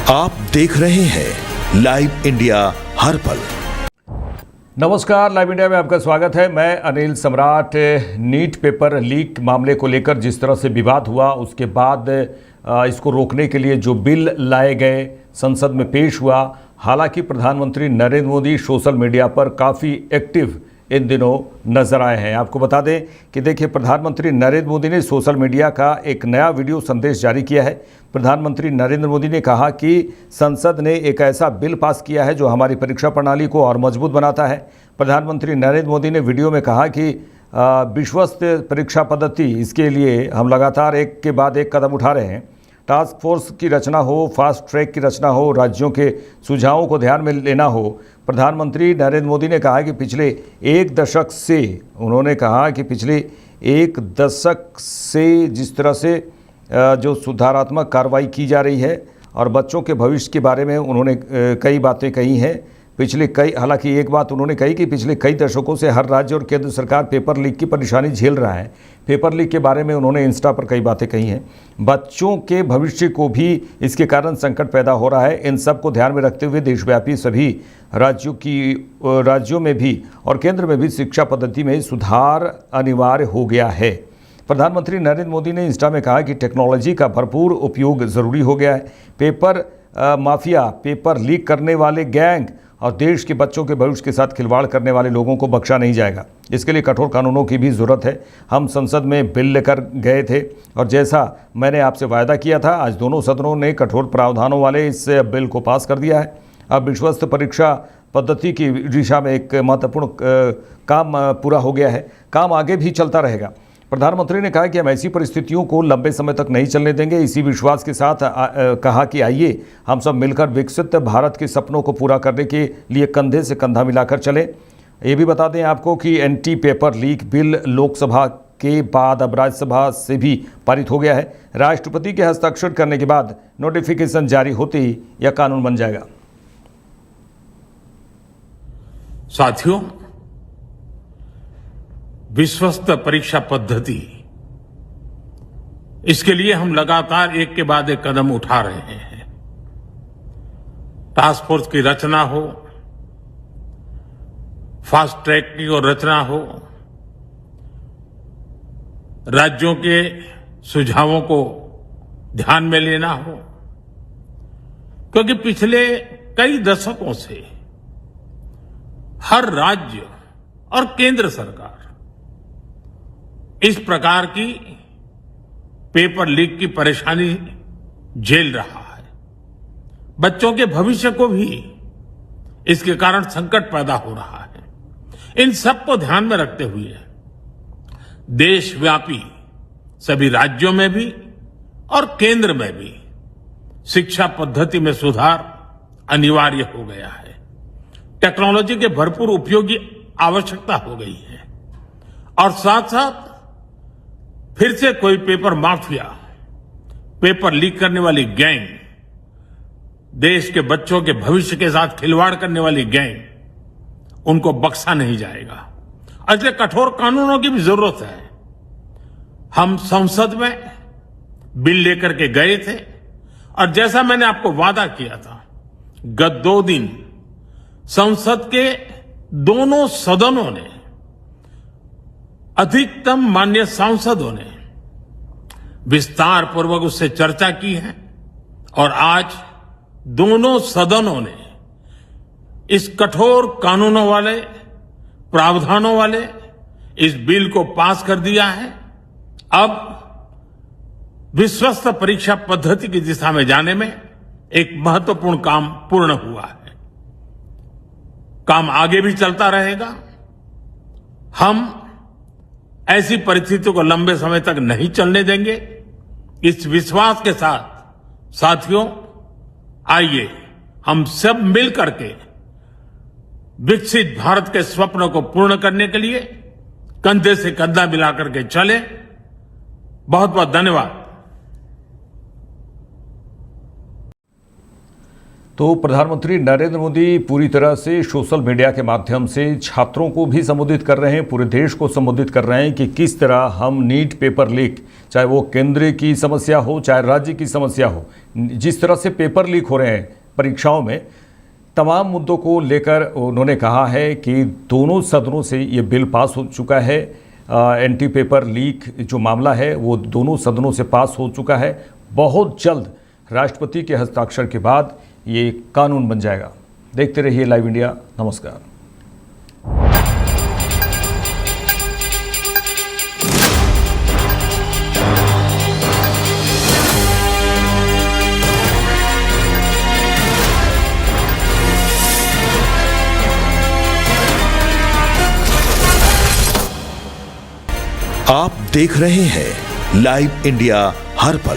आप देख रहे हैं लाइव इंडिया हर पल। नमस्कार, लाइव इंडिया में आपका स्वागत है। मैं अनिल सम्राट। नीट पेपर लीक मामले को लेकर जिस तरह से विवाद हुआ, उसके बाद इसको रोकने के लिए जो बिल लाए गए, संसद में पेश हुआ। हालांकि प्रधानमंत्री नरेंद्र मोदी सोशल मीडिया पर काफ़ी एक्टिव इन दिनों नजर आए हैं। आपको बता दें कि देखिए, प्रधानमंत्री नरेंद्र मोदी ने सोशल मीडिया का एक नया वीडियो संदेश जारी किया है। प्रधानमंत्री नरेंद्र मोदी ने कहा कि संसद ने एक ऐसा बिल पास किया है जो हमारी परीक्षा प्रणाली को और मजबूत बनाता है। प्रधानमंत्री नरेंद्र मोदी ने वीडियो में कहा कि विश्वस्त परीक्षा पद्धति, इसके लिए हम लगातार एक के बाद एक कदम उठा रहे हैं। टास्क फोर्स की रचना हो, फास्ट ट्रैक की रचना हो, राज्यों के सुझावों को ध्यान में लेना हो। प्रधानमंत्री नरेंद्र मोदी ने कहा कि पिछले एक दशक से जिस तरह से जो सुधारात्मक कार्रवाई की जा रही है और बच्चों के भविष्य के बारे में उन्होंने कई बातें कही हैं। हालांकि एक बात उन्होंने कही कि पिछले कई दशकों से हर राज्य और केंद्र सरकार पेपर लीक की परेशानी झेल रहा है। पेपर लीक के बारे में उन्होंने इंस्टा पर कई बातें कही हैं। बच्चों के भविष्य को भी इसके कारण संकट पैदा हो रहा है। इन सब को ध्यान में रखते हुए देशव्यापी सभी राज्यों में भी और केंद्र में भी शिक्षा पद्धति में सुधार अनिवार्य हो गया है। प्रधानमंत्री नरेंद्र मोदी ने इंस्टा में कहा कि टेक्नोलॉजी का भरपूर उपयोग ज़रूरी हो गया है। पेपर माफिया, पेपर लीक करने वाले गैंग और देश के बच्चों के भविष्य के साथ खिलवाड़ करने वाले लोगों को बख्शा नहीं जाएगा। इसके लिए कठोर कानूनों की भी ज़रूरत है। हम संसद में बिल लेकर गए थे और जैसा मैंने आपसे वायदा किया था, आज दोनों सदनों ने कठोर प्रावधानों वाले इस बिल को पास कर दिया है। अब विश्वस्त परीक्षा पद्धति की दिशा में एक महत्वपूर्ण काम पूरा हो गया है। काम आगे भी चलता रहेगा। प्रधानमंत्री ने कहा कि हम ऐसी परिस्थितियों को लंबे समय तक नहीं चलने देंगे। इसी विश्वास के साथ कहा कि आइए हम सब मिलकर विकसित भारत के सपनों को पूरा करने के लिए कंधे से कंधा मिलाकर चलें। ये भी बता दें आपको कि anti paper leak bill Lok Sabha के बाद अब राज्यसभा से भी पारित हो गया है। राष्ट्रपति के हस्ताक्षर करने के बाद नोटिफिकेशन जारी होते ही यह कानून बन जाएगा। साथियों, विश्वस्त परीक्षा पद्धति, इसके लिए हम लगातार एक के बाद एक कदम उठा रहे हैं। टास्क फोर्स की रचना हो, फास्ट ट्रैक की और रचना हो, राज्यों के सुझावों को ध्यान में लेना हो, क्योंकि पिछले कई दशकों से हर राज्य और केंद्र सरकार इस प्रकार की पेपर लीक की परेशानी झेल रहा है। बच्चों के भविष्य को भी इसके कारण संकट पैदा हो रहा है। इन सब को ध्यान में रखते हुए देशव्यापी सभी राज्यों में भी और केंद्र में भी शिक्षा पद्धति में सुधार अनिवार्य हो गया है। टेक्नोलॉजी के भरपूर उपयोग की आवश्यकता हो गई है और साथ साथ फिर से कोई पेपर माफिया, पेपर लीक करने वाली गैंग, देश के बच्चों के भविष्य के साथ खिलवाड़ करने वाली गैंग, उनको बख्शा नहीं जाएगा। इसलिए कठोर कानूनों की भी जरूरत है। हम संसद में बिल लेकर के गए थे और जैसा मैंने आपको वादा किया था, गत 2 दिन संसद के दोनों सदनों ने, अधिकतम माननीय सांसदों ने विस्तार पूर्वक उससे चर्चा की है और आज दोनों सदनों ने इस कठोर कानूनों वाले, प्रावधानों वाले इस बिल को पास कर दिया है। अब विश्वस्त परीक्षा पद्धति की दिशा में जाने में एक महत्वपूर्ण काम पूर्ण हुआ है। काम आगे भी चलता रहेगा। हम ऐसी परिस्थितियों को लंबे समय तक नहीं चलने देंगे। इस विश्वास के साथ साथियों, आइए हम सब मिलकर के विकसित भारत के स्वप्न को पूर्ण करने के लिए कंधे से कंधा मिलाकर के चलें। बहुत बहुत धन्यवाद। तो प्रधानमंत्री नरेंद्र मोदी पूरी तरह से सोशल मीडिया के माध्यम से छात्रों को भी संबोधित कर रहे हैं, पूरे देश को संबोधित कर रहे हैं कि किस तरह हम नीट पेपर लीक, चाहे वो केंद्र की समस्या हो चाहे राज्य की समस्या हो, जिस तरह से पेपर लीक हो रहे हैं परीक्षाओं में, तमाम मुद्दों को लेकर उन्होंने कहा है कि दोनों सदनों से ये बिल पास हो चुका है। एंटी पेपर लीक जो मामला है वो दोनों सदनों से पास हो चुका है। बहुत जल्द राष्ट्रपति के हस्ताक्षर के बाद ये कानून बन जाएगा। देखते रहिए लाइव इंडिया। नमस्कार। आप देख रहे हैं लाइव इंडिया हर पल।